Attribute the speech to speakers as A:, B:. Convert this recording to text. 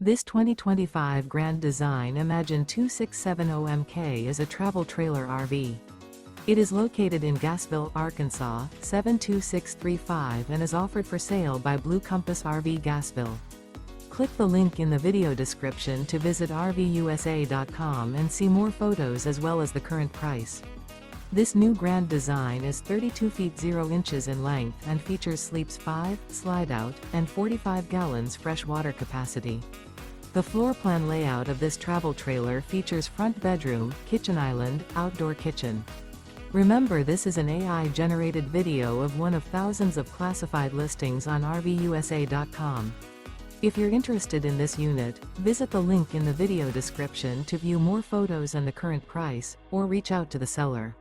A: This 2025 Grand Design Imagine 2670MK is a travel trailer RV. It is located in Gassville, Arkansas, 72635 and is offered for sale by Blue Compass RV Gassville. Click the link in the video description to visit RVUSA.com and see more photos as well as the current price. This new Grand Design is 32 feet 0 inches in length and features sleeps 5, slide-out, and 45 gallons fresh water capacity. The floor plan layout of this travel trailer features front bedroom, kitchen island, outdoor kitchen. Remember, this is an AI-generated video of one of thousands of classified listings on RVUSA.com. If you're interested in this unit, visit the link in the video description to view more photos and the current price, or reach out to the seller.